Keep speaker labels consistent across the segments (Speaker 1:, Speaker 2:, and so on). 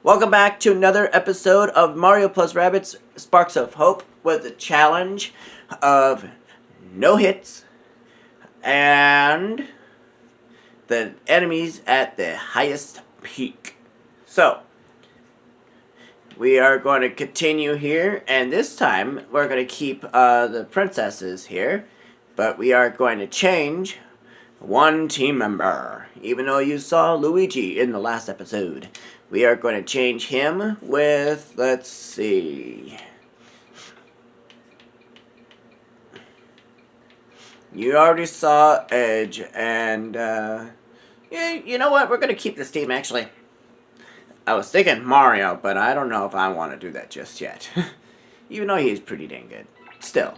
Speaker 1: Welcome back to another episode of Mario plus Rabbids Sparks of Hope with the challenge of no hits and the enemies at the highest peak. So, we are going to continue here, and this time we're going to keep the princesses here, but we are going to change one team member. Even though you saw Luigi in the last episode, we are going to change him with, let's see. You already saw Edge, and yeah, you know what? We're going to keep this team, actually. I was thinking Mario, but I don't know if I want to do that just yet. Even though he's pretty dang good. Still.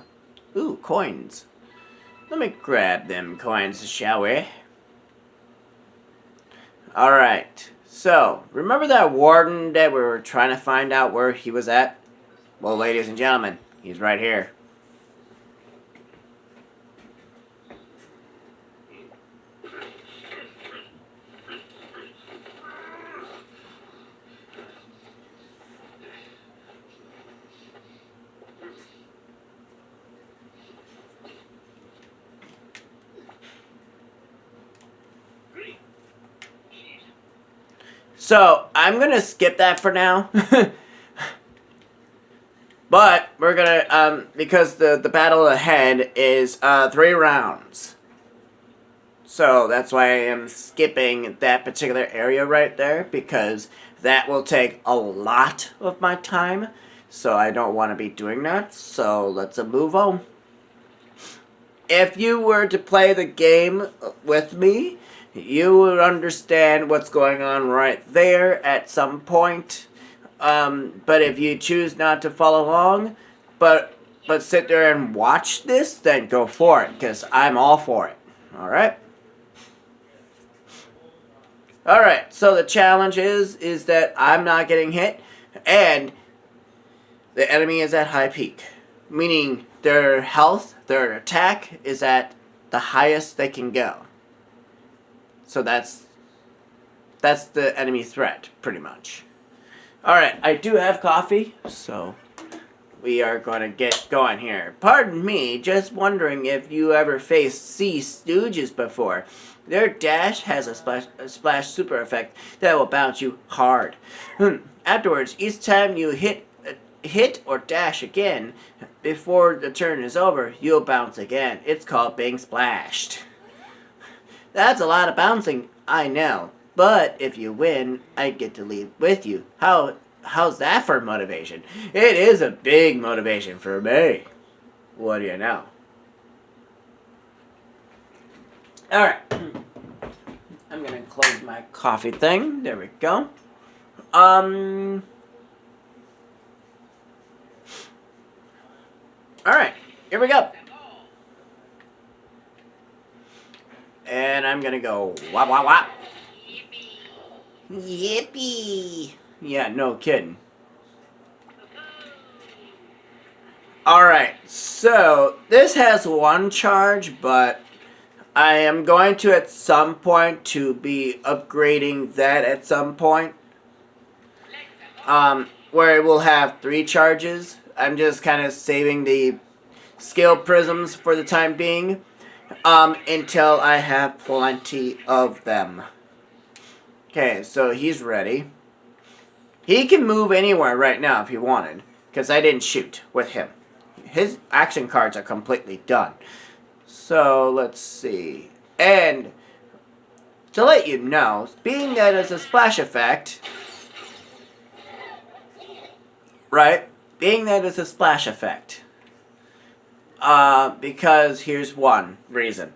Speaker 1: Ooh, coins. Let me grab them coins, shall we? Alright. So, remember that warden that we were trying to find out where he was at? Well, ladies and gentlemen, he's right here. So, I'm going to skip that for now. But, we're going to, because the battle ahead is 3 rounds. So, that's why I am skipping that particular area right there, because that will take a lot of my time. So, I don't want to be doing that. So, let's move on. If you were to play the game with me, you would understand what's going on right there at some point. But if you choose not to follow along, but sit there and watch this, then go for it, because I'm all for it. Alright? Alright, so the challenge is that I'm not getting hit, and the enemy is at high peak. Meaning their health, their attack is at the highest they can go. So that's the enemy threat, pretty much. Alright, I do have coffee, so we are going to get going here. Pardon me, just wondering if you ever faced Sea Stooges before. Their dash has a splash super effect that will bounce you hard. Afterwards, each time you hit or dash again, before the turn is over, you'll bounce again. It's called being splashed. That's a lot of bouncing, I know. But if you win, I get to leave with you. How's that for motivation? It is a big motivation for me. What do you know? Alright. I'm gonna close my coffee thing. There we go. Alright, here we go. And I'm gonna go wah wah wah. Yippee! Yeah, no kidding. Alright, so this has one charge, but I am going to at some point to be upgrading that at some point. Where it will have 3 charges. I'm just kind of saving the skill prisms for the time being. Until I have plenty of them. Okay, so he's ready. He can move anywhere right now if he wanted, because I didn't shoot with him. His action cards are completely done. So, let's see. And, to let you know, being that it's a splash effect, right? Being that it's a splash effect, because here's one reason.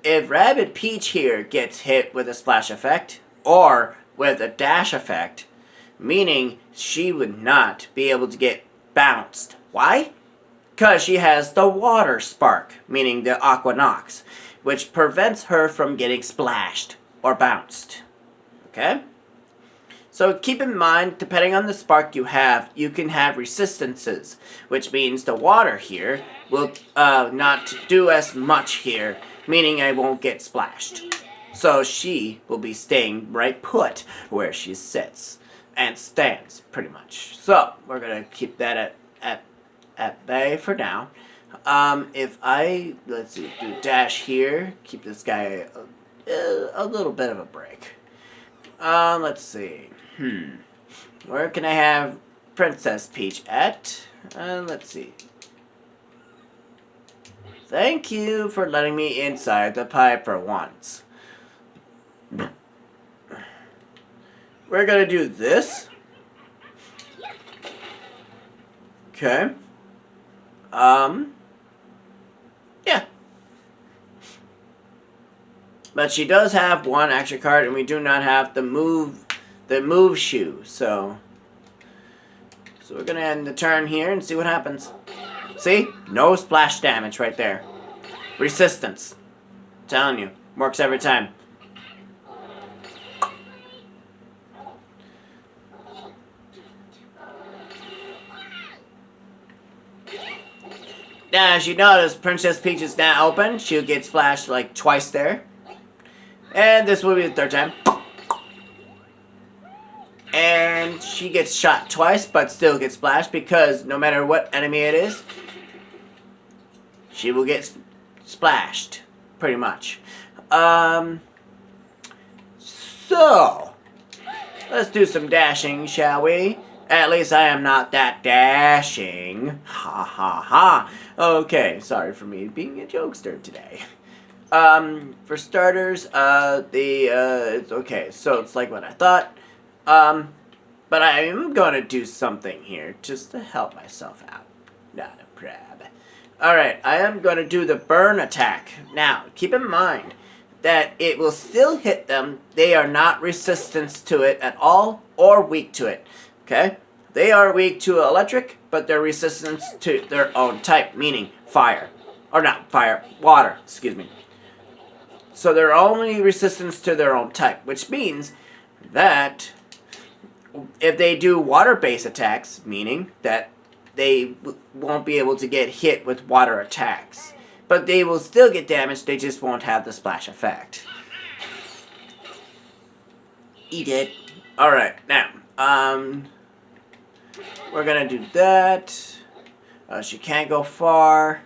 Speaker 1: If Rabbid Peach here gets hit with a splash effect, or with a dash effect, meaning she would not be able to get bounced. Why? Because she has the water spark, meaning the Aqua Nox, which prevents her from getting splashed or bounced. Okay? So keep in mind, depending on the spark you have, you can have resistances, which means the water here will not do as much here, meaning I won't get splashed. So she will be staying right put where she sits and stands, pretty much. So we're gonna keep that at bay for now. If I, let's see, do dash here, keep this guy a little bit of a break. Let's see. Where can I have Princess Peach at? Let's see. Thank you for letting me inside the pipe for once. We're gonna do this. Okay. Yeah. But she does have one extra card, and we do not have the move shoe. So we're gonna end the turn here and see what happens. See? No splash damage right there. Resistance. I'm telling you, works every time. Now, as you notice, Princess Peach is now open. She'll get splashed like twice there. And this will be the third time. And she gets shot twice, but still gets splashed because no matter what enemy it is, she will get splashed, pretty much. So, let's do some dashing, shall we? At least I am not that dashing. Ha ha ha. Okay, sorry for me being a jokester today. For starters, it's okay. So it's like what I thought. But I am gonna do something here just to help myself out. Not a problem. Alright, I am gonna do the burn attack. Now, keep in mind that it will still hit them. They are not resistant to it at all or weak to it. Okay? They are weak to electric, but they're resistant to their own type, meaning fire. Or not fire, water, excuse me. So they're only resistant to their own type, which means that if they do water-based attacks, meaning that they won't be able to get hit with water attacks. But they will still get damaged, they just won't have the splash effect. Eat it. Alright, now, we're gonna do that. She can't go far,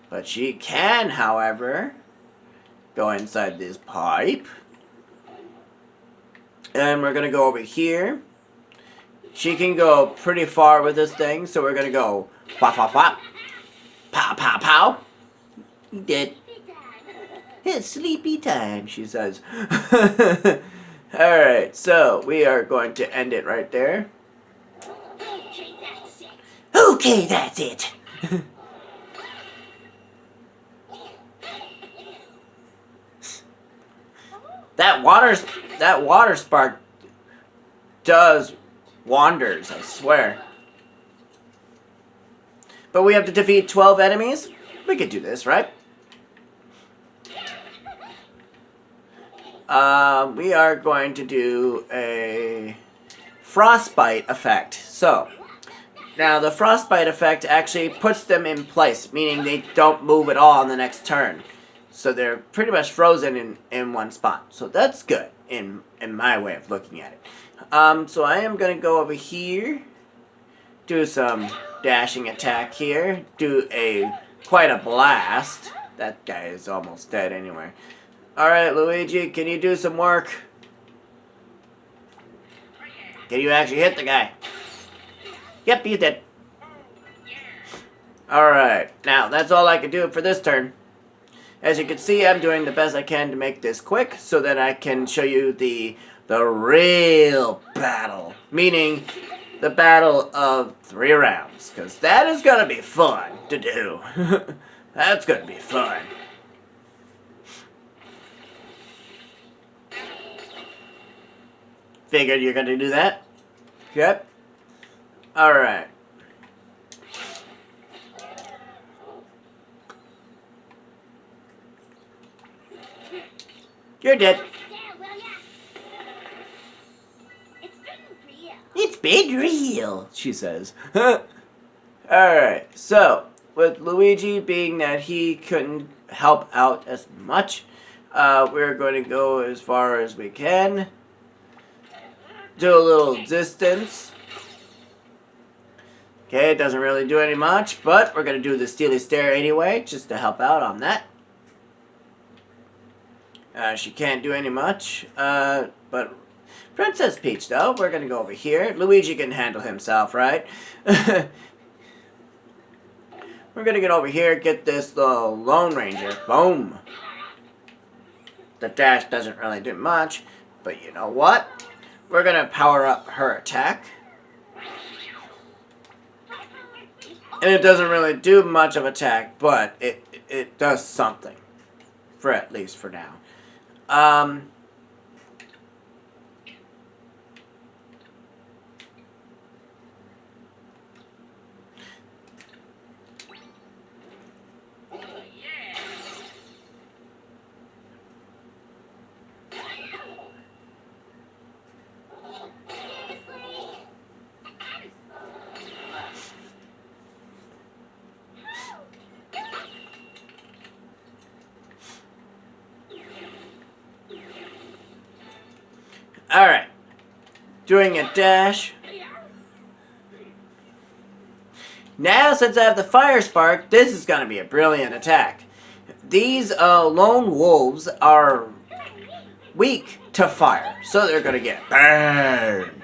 Speaker 1: but she can, however, go inside this pipe. And we're gonna go over here. She can go pretty far with this thing, so we're gonna go pop, pop, pop, pow, pow, pow. He did. It's sleepy time, she says. Alright, so we are going to end it right there. Okay, that's it. That water spark does wonders, I swear. But we have to defeat 12 enemies? We could do this, right? We are going to do a frostbite effect. So, now the frostbite effect actually puts them in place, meaning they don't move at all on the next turn. So they're pretty much frozen in one spot. So that's good in my way of looking at it. So I am going to go over here, do some dashing attack here, do quite a blast. That guy is almost dead anyway. Alright, Luigi, can you do some work? Can you actually hit the guy? Yep, you did. Alright, now that's all I can do for this turn. As you can see, I'm doing the best I can to make this quick so that I can show you the real battle. Meaning, the battle of 3 rounds. Because that is going to be fun to do. That's going to be fun. Figured you're going to do that. Yep. Alright. You're dead. It's been real, she says. Alright, so, with Luigi being that he couldn't help out as much, We're going to go as far as we can. Do a little distance. Okay, it doesn't really do any much, but we're going to do the Steely Stare anyway, just to help out on that. She can't do any much, but Princess Peach, though, we're going to go over here. Luigi can handle himself, right? We're going to get over here, get this little Lone Ranger. Boom. The dash doesn't really do much, but you know what? We're going to power up her attack. And it doesn't really do much of attack, but it does something. For at least for now. Alright. Doing a dash. Now, since I have the Fire Spark, this is going to be a brilliant attack. These lone wolves are weak to fire, so they're going to get burned.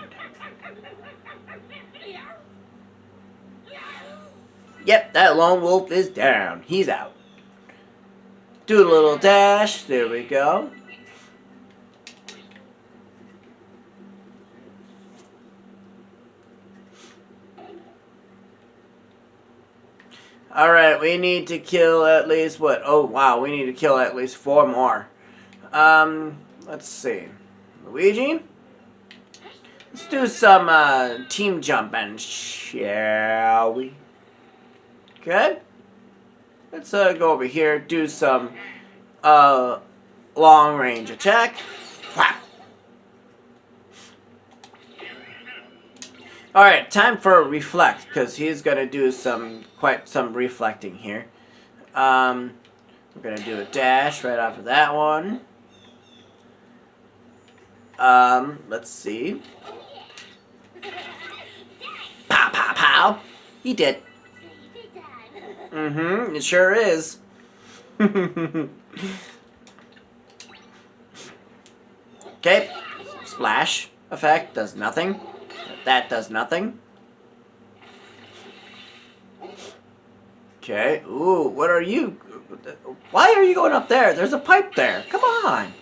Speaker 1: Yep, that lone wolf is down. He's out. Do a little dash. There we go. Alright, we need to kill at least what? Oh, wow, we need to kill at least 4 more. Let's see. Luigi? Let's do some team jumping, shall we? Okay. Let's go over here, do some long range attack. Whap! Alright, time for a reflect, because he's going to do quite some reflecting here. We're going to do a dash right off of that one. Let's see. Pow, pow, pow. He did. Mm-hmm, it sure is. Okay, splash effect does nothing. That does nothing. Okay. Ooh, what are you? Why are you going up there? There's a pipe there. Come on.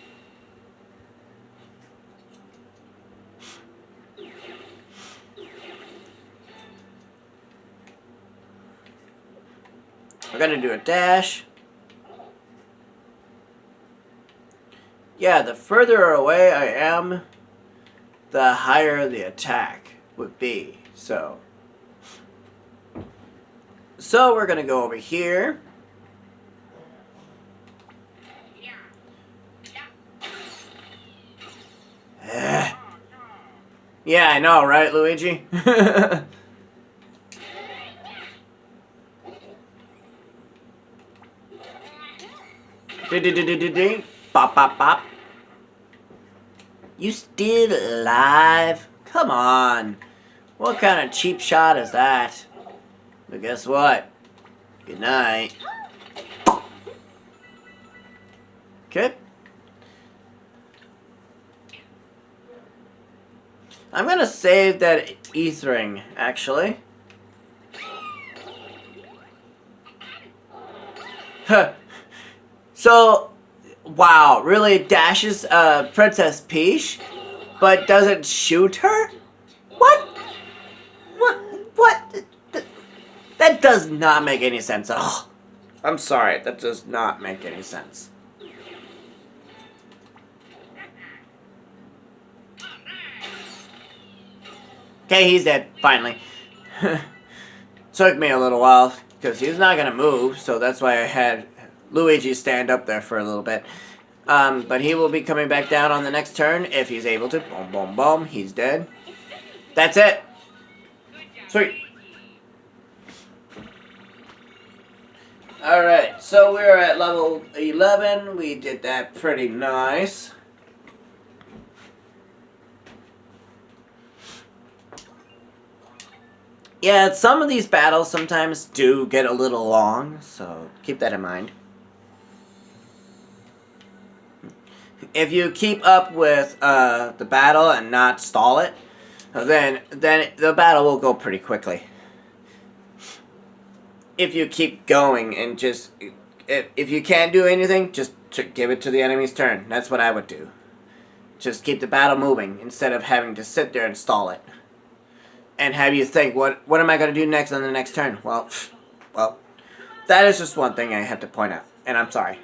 Speaker 1: We're going to do a dash. Yeah, the further away I am, the higher the attack would be. So we're going to go over here. Yeah, I know, right, Luigi? Bop, bop, bop. You still alive? Come on. What kind of cheap shot is that? But guess what? Good night. Okay. I'm gonna save that ethering, actually. So, wow, really dashes Princess Peach, but doesn't shoot her? What? What? That does not make any sense at all. I'm sorry, that does not make any sense. Okay, he's dead, finally. Took me a little while, because he's not going to move, so that's why I had Luigi stand up there for a little bit. But he will be coming back down on the next turn, if he's able to. Boom, boom, boom, he's dead. That's it. Sweet. Alright, so we're at level 11. We did that pretty nice. Yeah, some of these battles sometimes do get a little long, so keep that in mind. If you keep up with the battle and not stall it, then the battle will go pretty quickly. If you keep going and just if you can't do anything, just give it to the enemy's turn. That's what I would do. Just keep the battle moving instead of having to sit there and stall it. And have you think, what am I going to do next on the next turn? Well, that is just one thing I have to point out. And I'm sorry.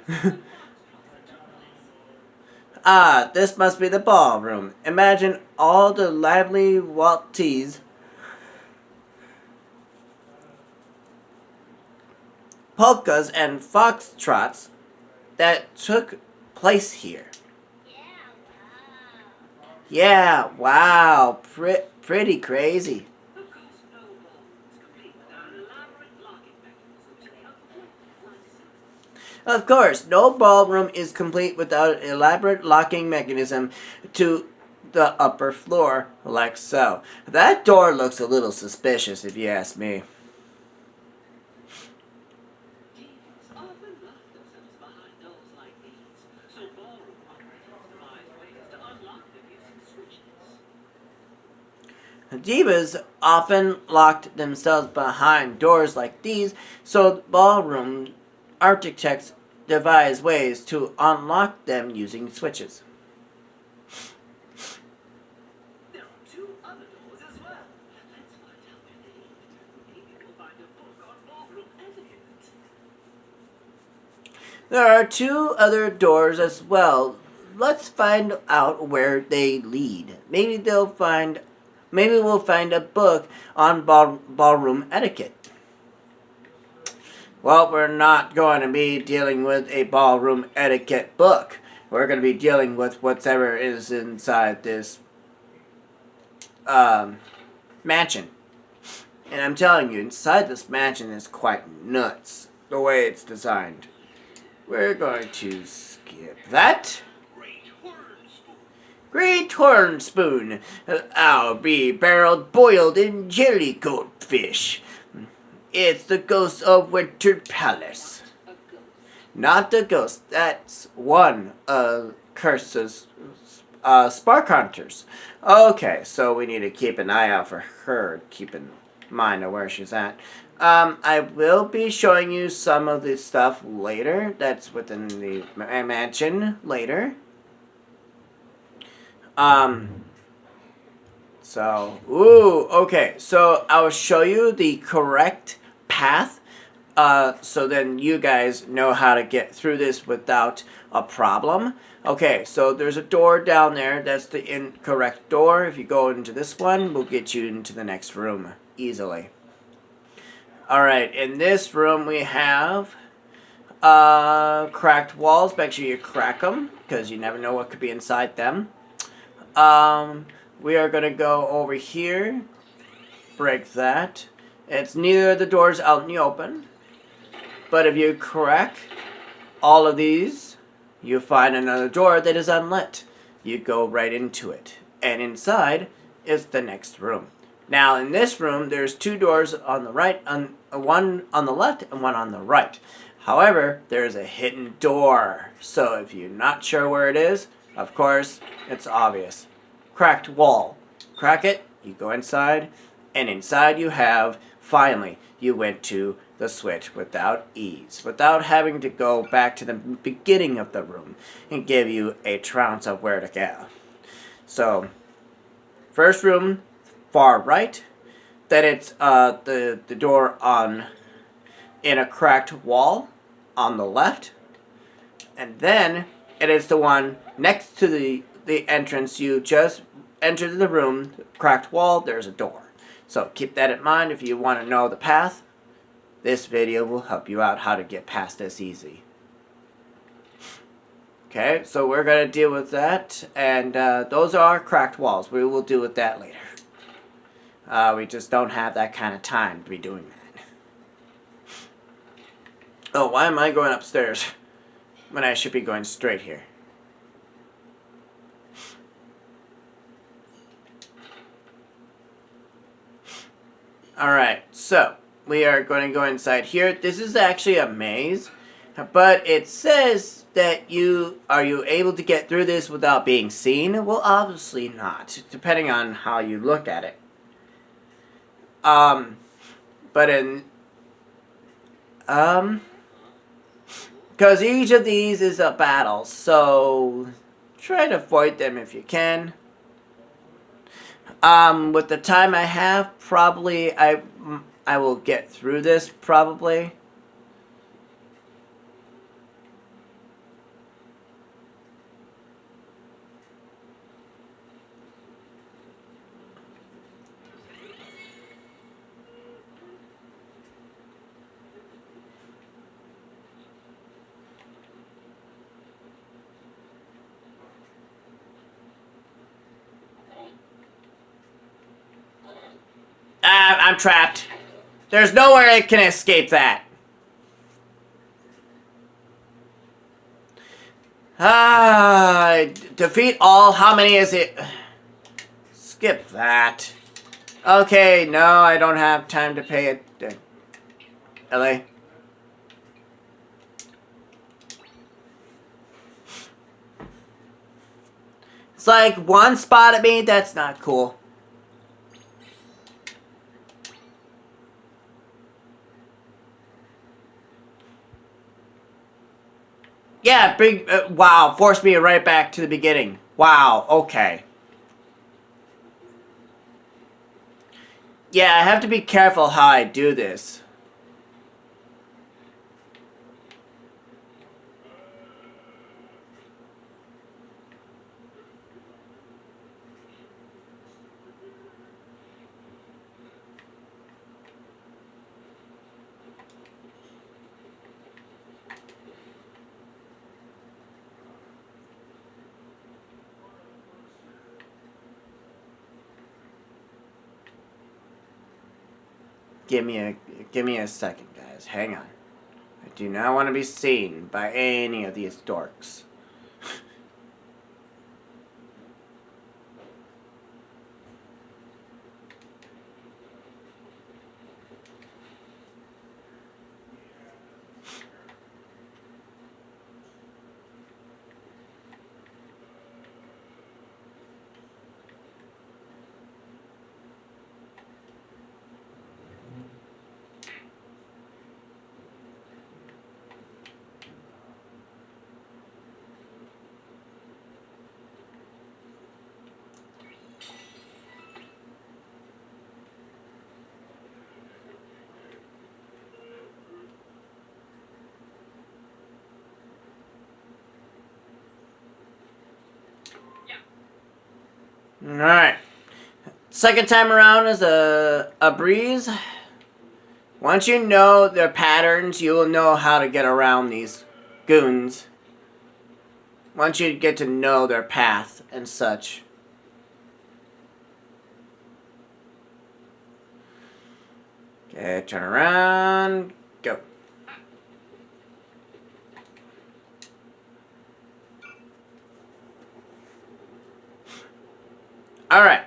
Speaker 1: Ah, this must be the ballroom. Imagine all the lively waltzes, polkas, and foxtrots that took place here. Yeah, wow, pretty crazy. Of course, no ballroom is complete without an elaborate locking mechanism to the upper floor, like so. That door looks a little suspicious, if you ask me. Divas often locked themselves behind doors like these, so ballroom architects devise ways to unlock them using switches. There are two other doors as well. Let's find out where they lead. Maybe we'll find a book on ballroom etiquette. There are two other doors as well. Let's find out where they lead. Maybe we'll find a book on ballroom etiquette. Well, we're not going to be dealing with a ballroom etiquette book. We're going to be dealing with whatever is inside this mansion. And I'm telling you, inside this mansion is quite nuts, the way it's designed. We're going to skip that. Great horn spoon. I'll be barreled boiled in jelly goldfish. It's the ghost of Winter Palace. Not the ghost. That's one of Curse's spark hunters. Okay, so we need to keep an eye out for her. Keep in mind of where she's at. I will be showing you some of this stuff later. That's within the mansion later. Okay. So I'll show you the correct path. So then you guys know how to get through this without a problem. Okay, so there's a door down there. That's the incorrect door. If you go into this one, we'll get you into the next room easily. Alright, in this room we have cracked walls. Make sure you crack them, because you never know what could be inside them. We are going to go over here, break that. It's neither of the doors out in the open, but if you crack all of these, you find another door that is unlit. You go right into it, and inside is the next room. Now in this room, there's two doors on the right, one on the left and one on the right. However, there's a hidden door, so if you're not sure where it is, of course, it's obvious. Cracked wall. Crack it, you go inside, and inside you have, finally, you went to the switch without ease, without having to go back to the beginning of the room and give you a trounce of where to go. So, first room, far right, then it's the door in a cracked wall on the left, and then it is the one next to the entrance. You just entered the room, cracked wall, there's a door. So keep that in mind if you want to know the path. This video will help you out how to get past this easy. Okay, so we're going to deal with that, and those are cracked walls. We will deal with that later. We just don't have that kind of time to be doing that. Oh, why am I going upstairs when I should be going straight here? Alright, so we are going to go inside here. This is actually a maze, but it says that are you able to get through this without being seen? Well, obviously not, depending on how you look at it. But because each of these is a battle, so try to avoid them if you can. With the time I have, probably I will get through this, probably. I'm trapped. There's nowhere I can escape that. Defeat all. How many is it? Skip that. Okay, no, I don't have time to pay it. LA. It's like one spot at me. That's not cool. Yeah, big, wow, forced me right back to the beginning. Wow, okay. Yeah, I have to be careful how I do this. Give me a second, guys. Hang on. I do not want to be seen by any of these dorks. Alright. Second time around is a breeze. Once you know their patterns, you will know how to get around these goons. Once you get to know their path and such. Okay, turn around, go. Alright.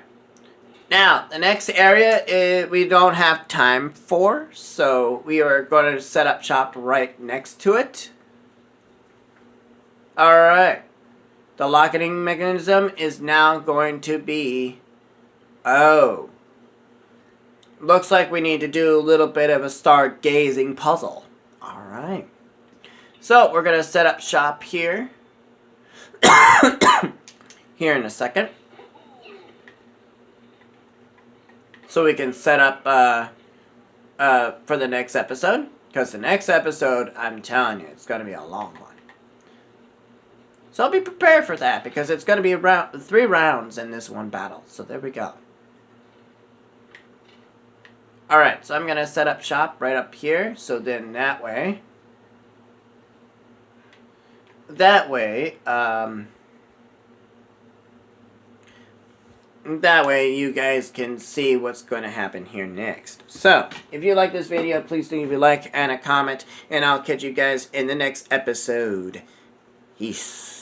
Speaker 1: Now, the next area we don't have time for, so we are going to set up shop right next to it. Alright. The locking mechanism is now going to be... Oh. Looks like we need to do a little bit of a stargazing puzzle. Alright. So, we're going to set up shop here. Here in a second. So we can set up for the next episode. Because the next episode, I'm telling you, it's going to be a long one. So I'll be prepared for that. Because it's going to be 3 rounds in this one battle. So there we go. Alright, so I'm going to set up shop right up here. So then that way... That way you guys can see what's going to happen here next. So, if you like this video, please leave a like and a comment, and I'll catch you guys in the next episode. Peace.